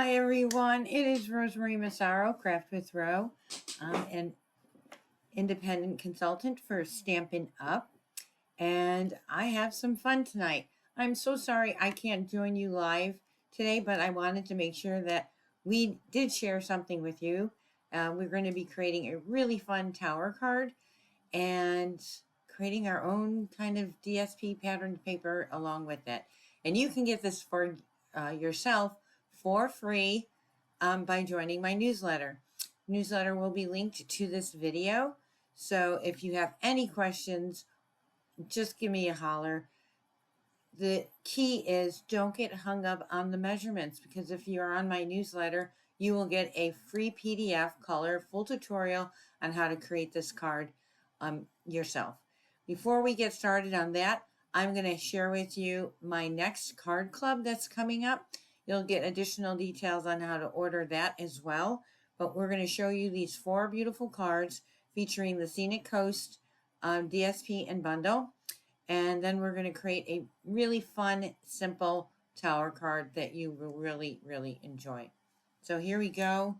Hi everyone, it is Rosemary Massaro, Craft with Ro. I'm an independent consultant for Stampin' Up, and I have some fun tonight. I'm so sorry I can't join you live today, but I wanted to make sure that we did share something with you. We're going to be creating a really fun tower card and creating our own kind of DSP patterned paper along with it. And you can get this for yourself for free by joining my newsletter. Newsletter will be linked to this video. So if you have any questions, just give me a holler. The key is don't get hung up on the measurements, because if you're on my newsletter, you will get a free PDF color full tutorial on how to create this card yourself. Before we get started on that, I'm going to share with you my next card club that's coming up. You'll get additional details on how to order that as well. But we're going to show you these 4 beautiful cards featuring the Scenic Coast DSP and bundle. And then we're going to create a really fun, simple tower card that you will really, really enjoy. So here we go.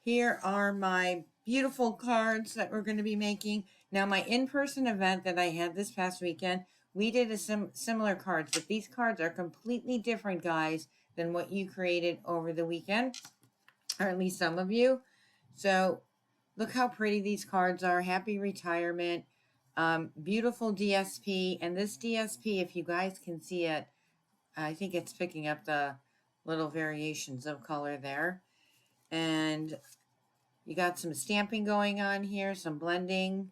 Here are my beautiful cards that we're going to be making. Now, my in-person event that I had this past weekend, we did a similar cards, but these cards are completely different, guys, than what you created over the weekend, or at least some of you. So look how pretty these cards are. Happy retirement. Beautiful DSP. And this DSP, if you guys can see it, I think it's picking up the little variations of color there. And you got some stamping going on here, some blending.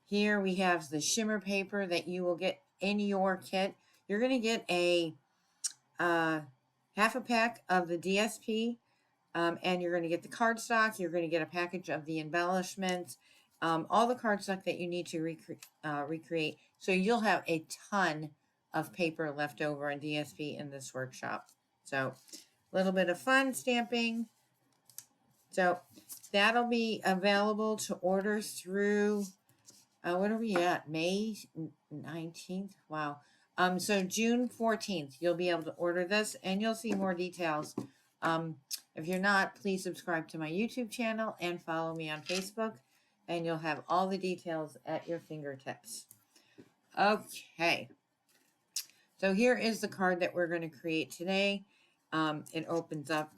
Here we have the shimmer paper that you will get in your kit. You're going to get a half a pack of the DSP, and you're going to get the cardstock. You're going to get a package of the embellishments, all the cardstock that you need to recreate. So you'll have a ton of paper left over in DSP in this workshop. So a little bit of fun stamping. So that'll be available to order through, what are we at? May 19th? Wow. So June 14th, you'll be able to order this, and you'll see more details. If you're not, please subscribe to my YouTube channel and follow me on Facebook, and you'll have all the details at your fingertips. Okay. So here is the card that we're going to create today. It opens up.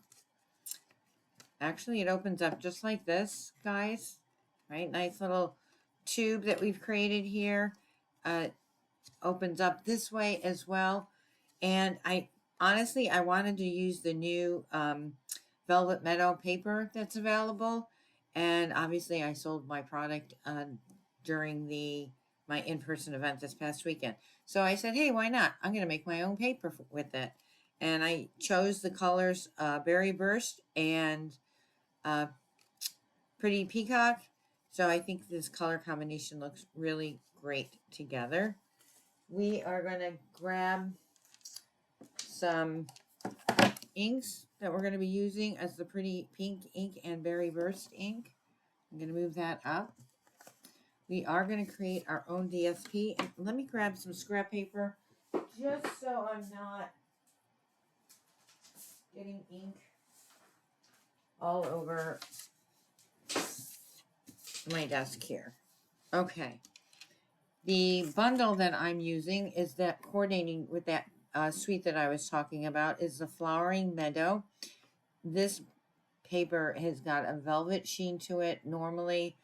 Actually, it opens up just like this, guys. Right? Nice little tube that we've created here. Opens up this way as well. And I wanted to use the new Velvet Meadow paper that's available. And obviously, I sold my product during my in-person event this past weekend. So I said, hey, why not? I'm going to make my own paper with it. And I chose the colors Berry Burst and Pretty Peacock. So I think this color combination looks really great together. We are going to grab some inks that we're going to be using as the Pretty Pink ink and Berry Burst ink. I'm going to move that up. We are going to create our own DSP. And let me grab some scrap paper just so I'm not getting ink all over my desk here. Okay. The bundle that I'm using is that coordinating with that suite that I was talking about is the Flowering Meadow. This paper has got a velvet sheen to it normally.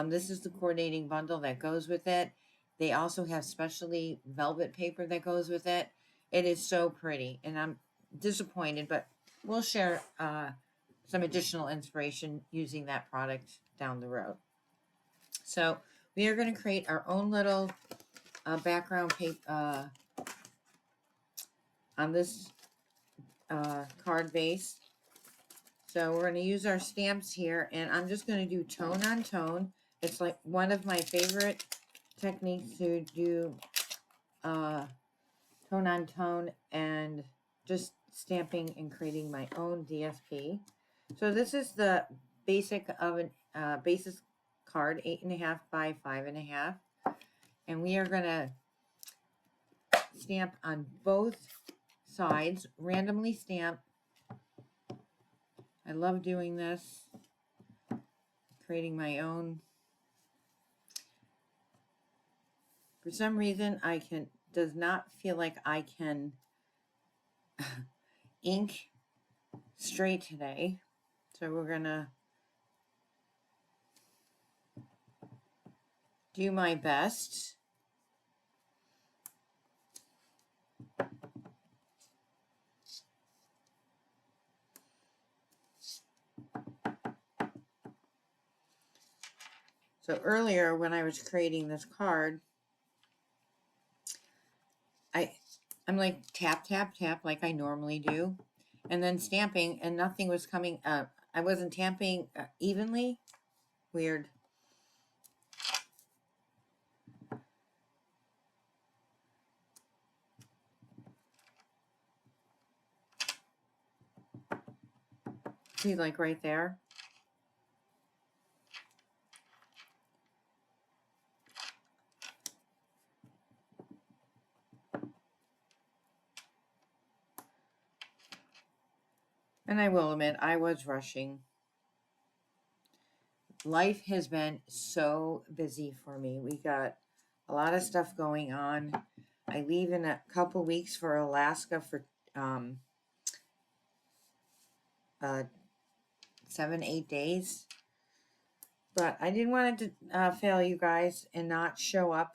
This is the coordinating bundle that goes with it. They also have specially velvet paper that goes with it. It is so pretty, and I'm disappointed, but we'll share some additional inspiration using that product down the road. So we are going to create our own little background paper on this card base. So we're going to use our stamps here, and I'm just going to do tone on tone. It's like one of my favorite techniques to do tone on tone and just stamping and creating my own DSP. So this is the basic of an basis card, 8.5 by 5.5, and we are going to stamp on both sides, randomly stamp. I love doing this, creating my own. For some reason, does not feel like I can ink straight today. So we're gonna do my best. So earlier when I was creating this card, I'm like tap, tap, tap like I normally do. And then stamping and nothing was coming up. I wasn't tamping evenly. Weird. See, like right there. And I will admit, I was rushing. Life has been so busy for me. We got a lot of stuff going on. I leave in a couple weeks for Alaska for 7-8 days. But I didn't want it to fail you guys and not show up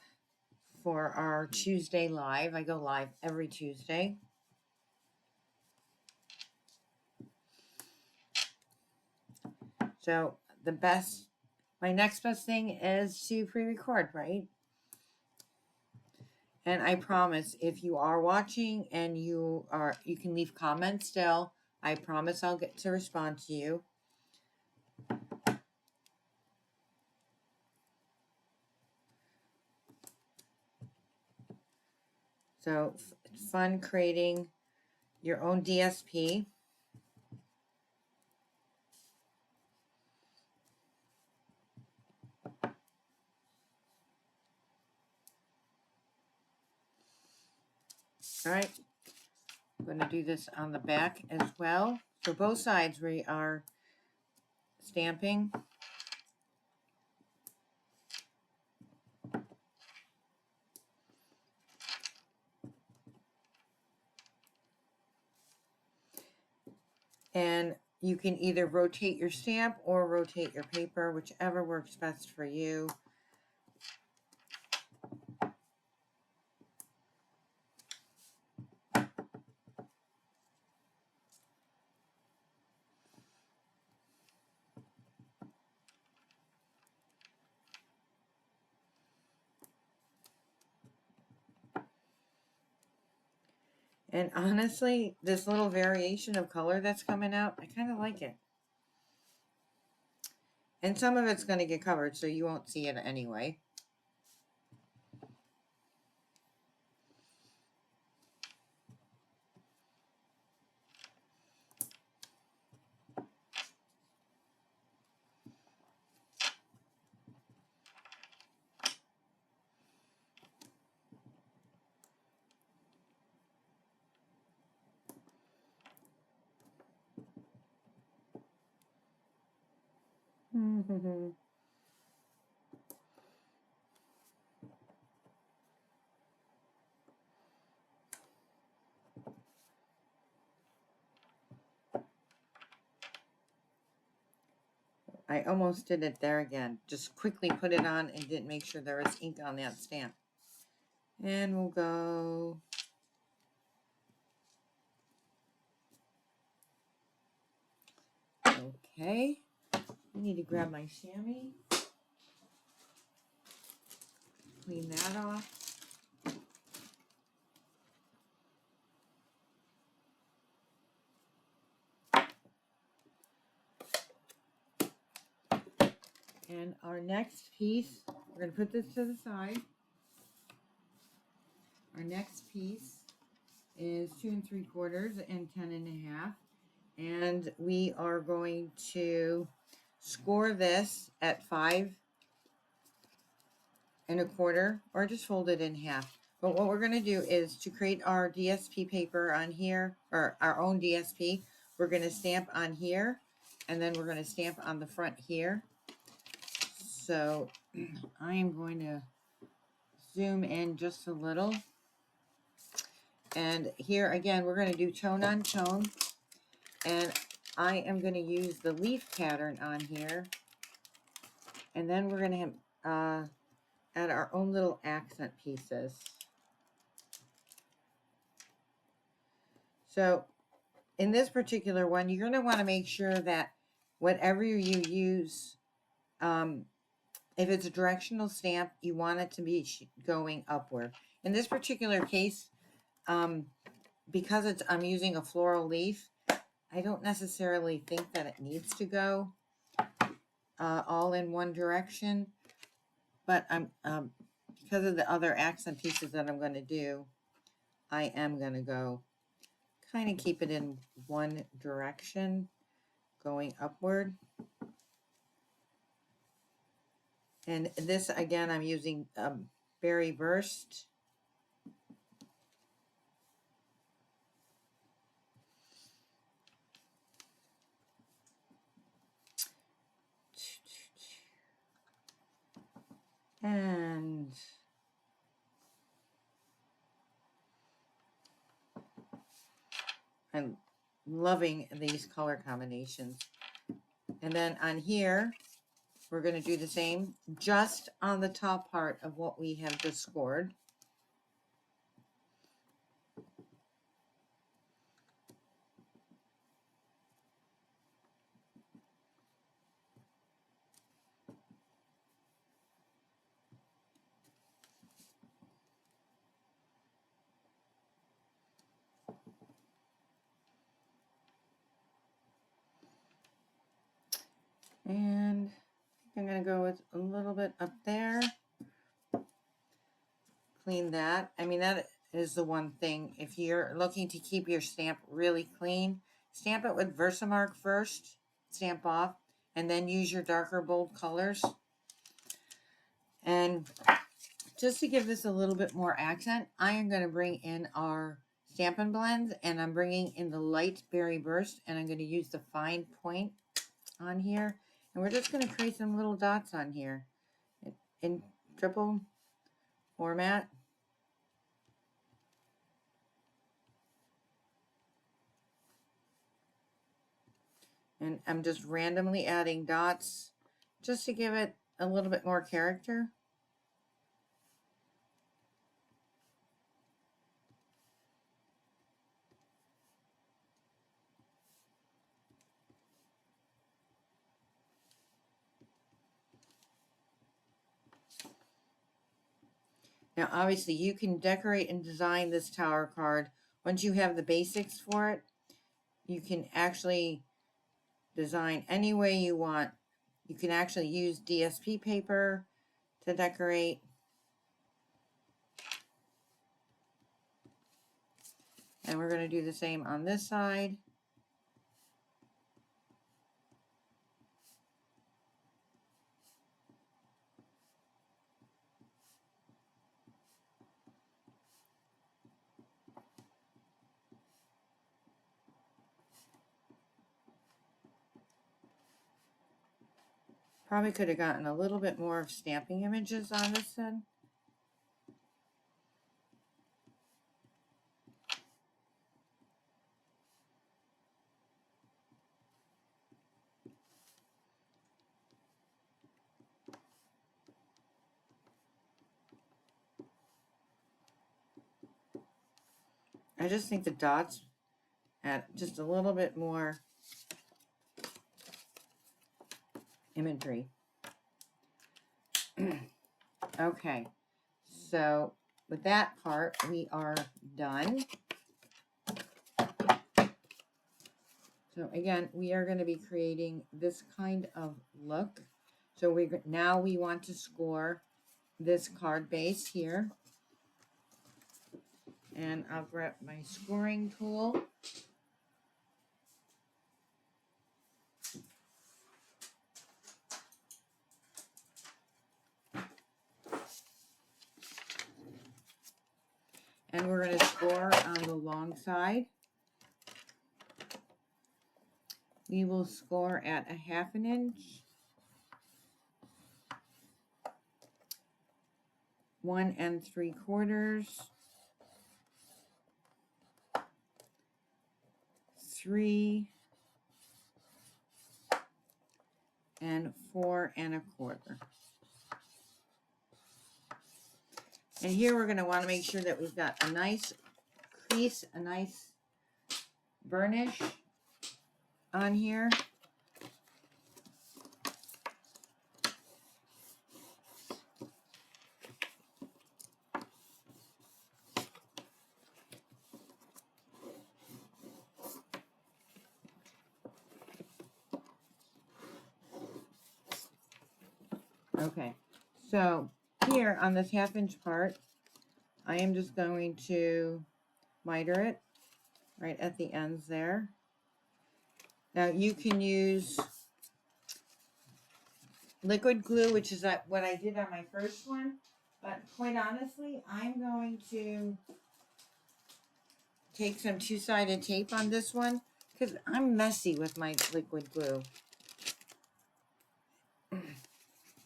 for our Tuesday live. I go live every Tuesday. So my next best thing is to pre-record, right? And I promise if you are watching and you can leave comments still, I promise I'll get to respond to you. So it's fun creating your own DSP. All right, I'm going to do this on the back as well. So both sides we are stamping. And you can either rotate your stamp or rotate your paper, whichever works best for you. And honestly, this little variation of color that's coming out, I kind of like it. And some of it's going to get covered, so you won't see it anyway. I almost did it there again. Just quickly put it on and didn't make sure there was ink on that stamp. And we'll go... Okay. I need to grab my chamois. Clean that off. And our next piece, we're going to put this to the side. Our next piece is 2 3/4 and 10 1/2. And we are going to score this at 5 1/4, or just fold it in half. But what we're going to do is to create our DSP paper on here, or our own DSP, we're going to stamp on here, and then we're going to stamp on the front here. So I am going to zoom in just a little. And here again, we're going to do tone on tone. And I am going to use the leaf pattern on here. And then we're going to add our own little accent pieces. So in this particular one, you're going to want to make sure that whatever you use, if it's a directional stamp, you want it to be going upward. In this particular case, because I'm using a floral leaf, I don't necessarily think that it needs to go all in one direction, but I'm because of the other accent pieces that I'm going to do, I am going to go kind of keep it in one direction, going upward. And this, again, I'm using Berry Burst. And I'm loving these color combinations. And then on here, we're going to do the same, just on the top part of what we have just scored. And I think I'm going to go with a little bit up there. Clean that. I mean, that is the one thing. If you're looking to keep your stamp really clean, stamp it with Versamark first, stamp off, and then use your darker bold colors. And just to give this a little bit more accent, I am going to bring in our Stampin' Blends, and I'm bringing in the light Berry Burst, and I'm going to use the fine point on here. And we're just going to create some little dots on here in triple format. And I'm just randomly adding dots just to give it a little bit more character. Now, obviously, you can decorate and design this tower card. Once you have the basics for it, you can actually design any way you want. You can actually use DSP paper to decorate. And we're going to do the same on this side. Probably could have gotten a little bit more of stamping images on this one. I just think the dots add just a little bit more imagery. Okay, so with that part, we are done. So again, we are going to be creating this kind of look. So now we want to score this card base here. And I'll grab my scoring tool. And we're going to score on the long side. We will score at 1/2 inch, 1 3/4, 3, and 4 1/4. And here we're going to want to make sure that we've got a nice crease, a nice burnish on here. Okay, so here on this 1/2 inch part, I am just going to miter it right at the ends there. Now you can use liquid glue, which is what I did on my first one, but quite honestly, I'm going to take some two-sided tape on this one because I'm messy with my liquid glue.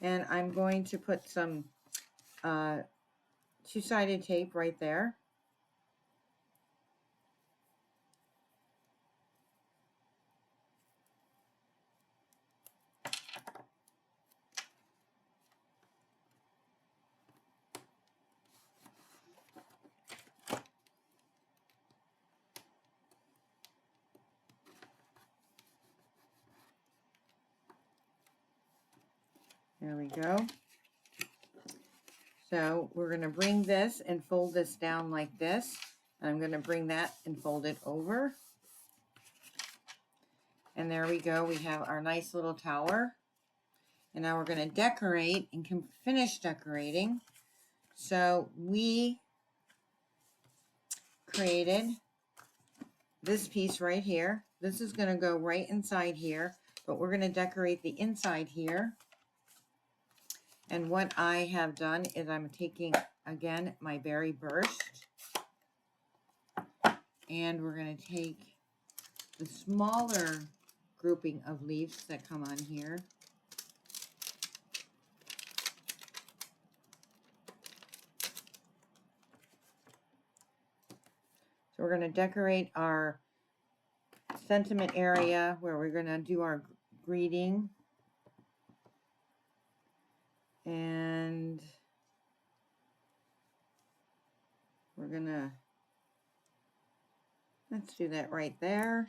And I'm going to put some two-sided tape right there. There we go. So we're going to bring this and fold this down like this. I'm going to bring that and fold it over. And there we go. We have our nice little tower. And now we're going to decorate and finish decorating. So we created this piece right here. This is going to go right inside here, but we're going to decorate the inside here. And what I have done is I'm taking, again, my berry burst. And we're going to take the smaller grouping of leaves that come on here. So we're going to decorate our sentiment area where we're going to do our greeting. And we're going to, let's do that right there.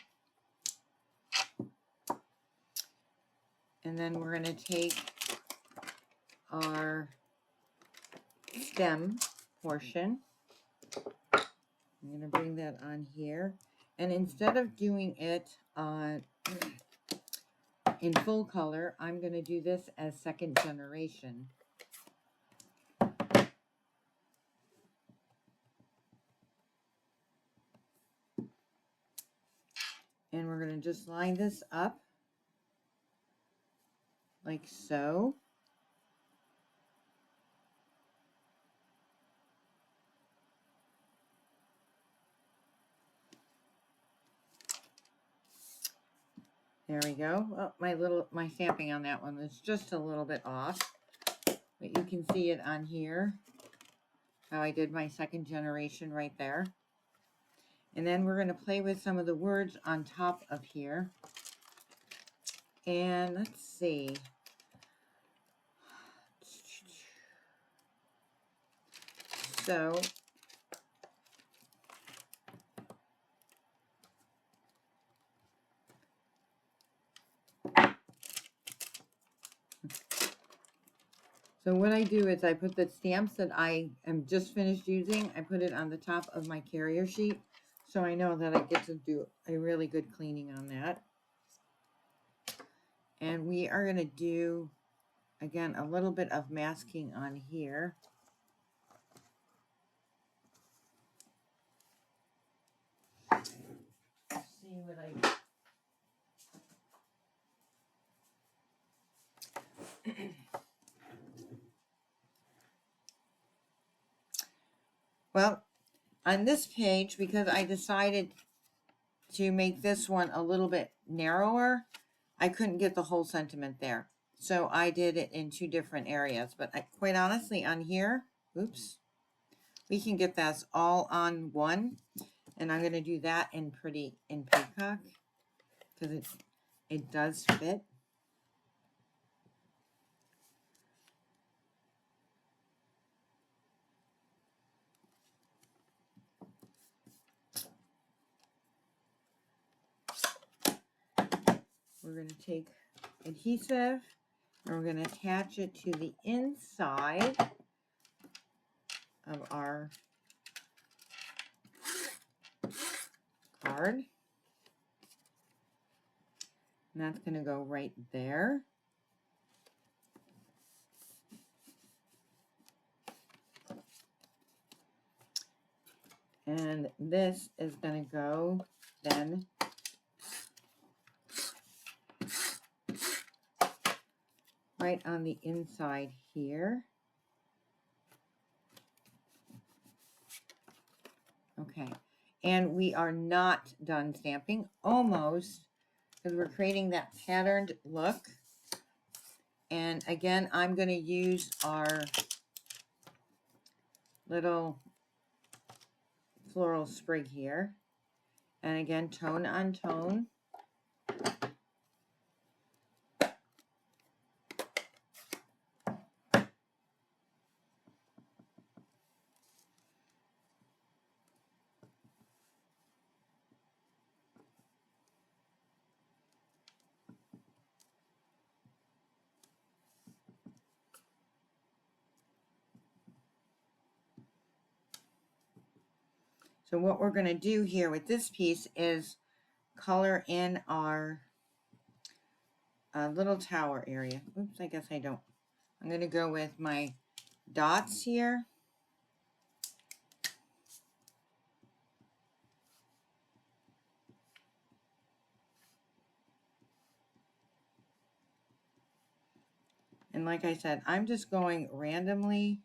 And then we're going to take our stem portion. I'm going to bring that on here. And instead of doing it in full color, I'm going to do this as second generation. And we're going to just line this up like so. There we go. Well, my stamping on that one was just a little bit off, but you can see it on here, how I did my second generation right there. And then we're going to play with some of the words on top of here. And let's see. So what I do is I put the stamps that I am just finished using, I put it on the top of my carrier sheet, so I know that I get to do a really good cleaning on that. And we are going to do, again, a little bit of masking on here. Let's see what I... Well, on this page, because I decided to make this one a little bit narrower, I couldn't get the whole sentiment there. So I did it in 2 different areas. But quite honestly, on here, oops, we can get this all on one. And I'm going to do that in peacock because it does fit. We're going to take adhesive and we're going to attach it to the inside of our card. And that's going to go right there. And this is going to go then right on the inside here. Okay, and we are not done stamping, almost, because we're creating that patterned look. And again, I'm going to use our little floral sprig here. And again, tone on tone. So what we're going to do here with this piece is color in our little tower area. Oops, I guess I don't. I'm going to go with my dots here. And like I said, I'm just going randomly.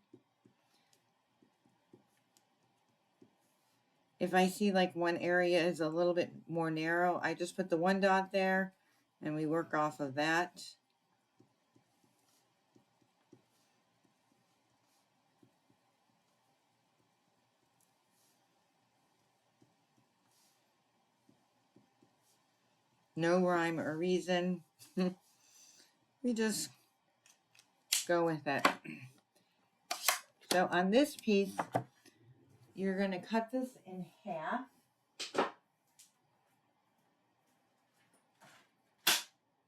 If I see like one area is a little bit more narrow, I just put the 1 dot there and we work off of that. No rhyme or reason. We just go with it. So on this piece, you're going to cut this in half.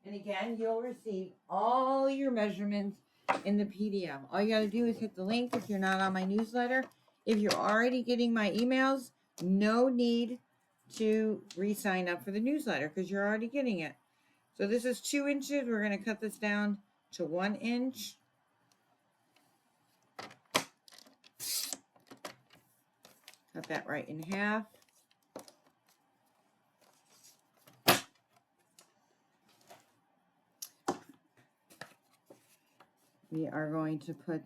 And again, you'll receive all your measurements in the PDF. All you got to do is hit the link if you're not on my newsletter. If you're already getting my emails, no need to re-sign up for the newsletter because you're already getting it. So this is 2 inches. We're going to cut this down to 1 inch. Cut that right in half. We are going to put,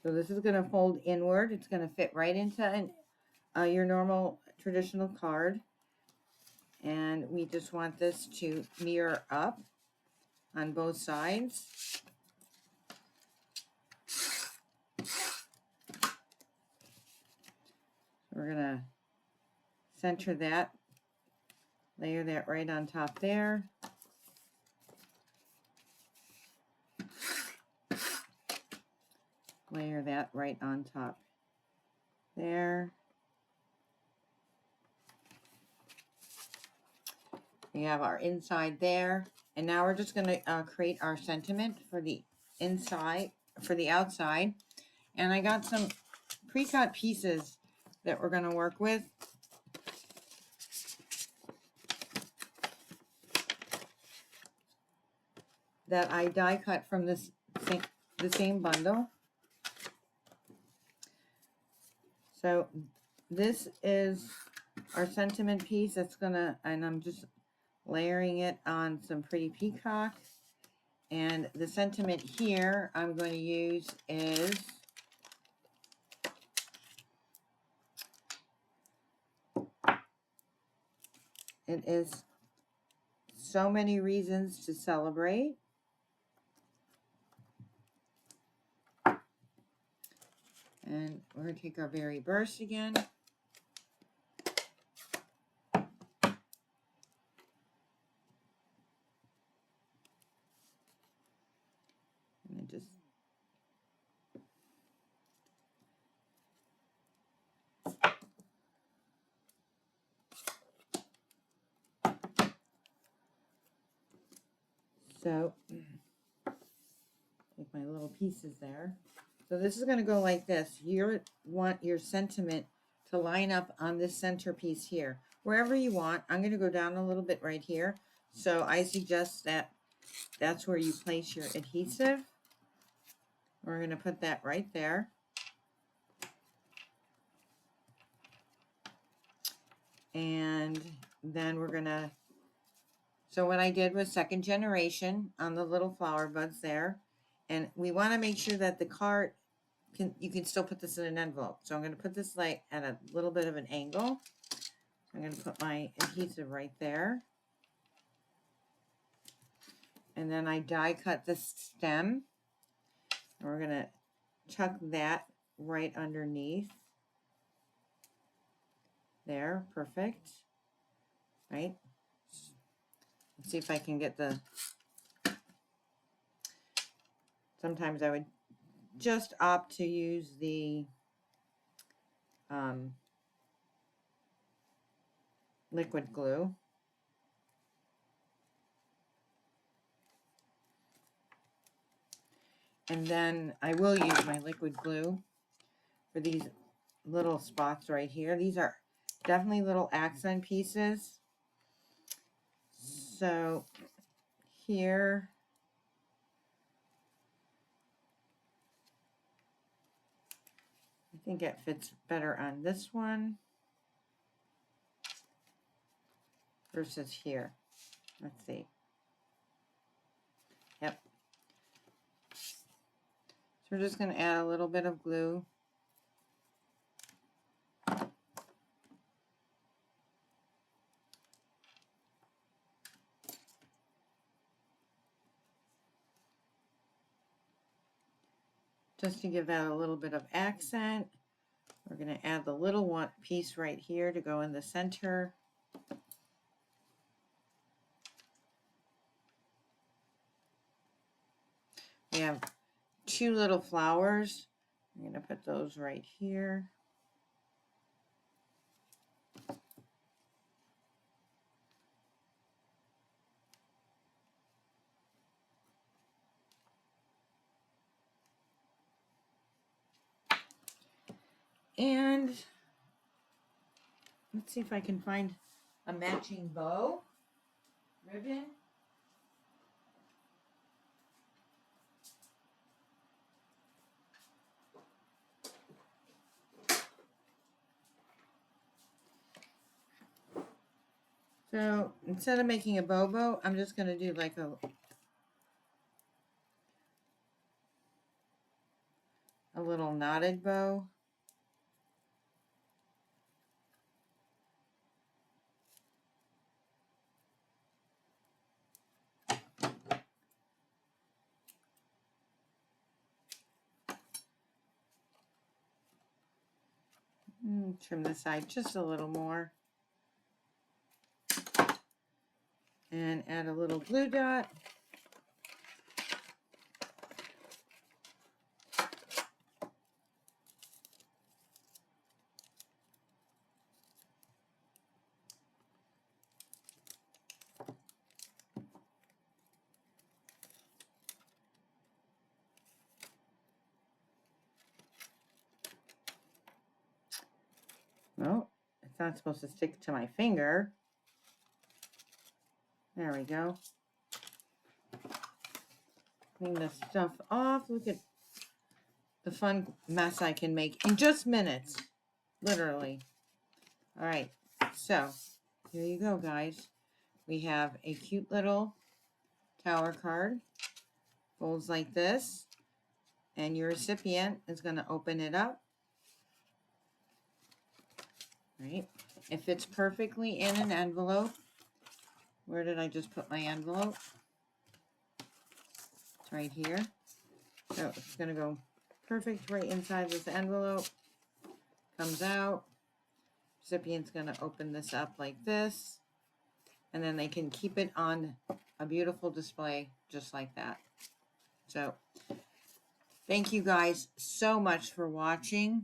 so this is going to fold inward. It's going to fit right into your normal traditional card. And we just want this to mirror up on both sides. We're going to center that, layer that right on top there. Layer that right on top there. We have our inside there. And now we're just going to create our sentiment for the inside, for the outside. And I got some pre-cut pieces that we're going to work with. That I die cut from the same bundle. So this is our sentiment piece that's gonna, and I'm just layering it on some pretty peacock. And the sentiment here I'm going to use is It is so many reasons to celebrate. And we're going to take our berry burst again. And then just so take my little pieces there. So this is going to go like this. You want your sentiment to line up on this centerpiece here. Wherever you want. I'm going to go down a little bit right here. So I suggest that that's where you place your adhesive. We're going to put that right there. And then we're going to, so what I did was second generation on the little flower buds there. And we want to make sure that the card, you can still put this in an envelope. So I'm going to put this like at a little bit of an angle. I'm going to put my adhesive right there. And then I die cut the stem. And we're going to chuck that right underneath. There, perfect. Right? Let's see if I can get the... Sometimes I would just opt to use the liquid glue. And then I will use my liquid glue for these little spots right here. These are definitely little accent pieces. So here, I think it fits better on this one versus here. Let's see. Yep. So we're just going to add a little bit of glue. Just to give that a little bit of accent. We're going to add the little one piece right here to go in the center. We have 2 little flowers. I'm going to put those right here. And let's see if I can find a matching bow ribbon. So instead of making a bow, I'm just going to do like a little knotted bow. Trim the side just a little more. And add a little glue dot. No, it's not supposed to stick to my finger. There we go. Clean this stuff off. Look at the fun mess I can make in just minutes. Literally. All right. So, here you go, guys. We have a cute little tower card. Folds like this. And your recipient is going to open it up. Right? It fits perfectly in an envelope. Where did I just put my envelope? It's right here. So it's going to go perfect right inside this envelope. Comes out. Recipient's going to open this up like this. And then they can keep it on a beautiful display just like that. So thank you guys so much for watching.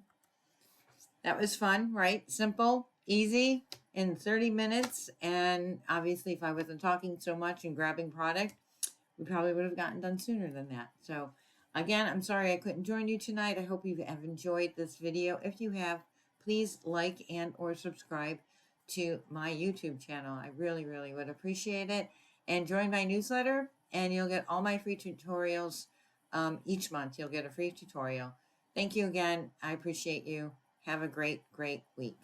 That was fun, right? Simple, easy, in 30 minutes. And obviously, if I wasn't talking so much and grabbing product, we probably would have gotten done sooner than that. So again, I'm sorry I couldn't join you tonight. I hope you have enjoyed this video. If you have, please like and or subscribe to my YouTube channel. I really, really would appreciate it. And join my newsletter, and you'll get all my free tutorials each month. You'll get a free tutorial. Thank you again. I appreciate you. Have a great, great week.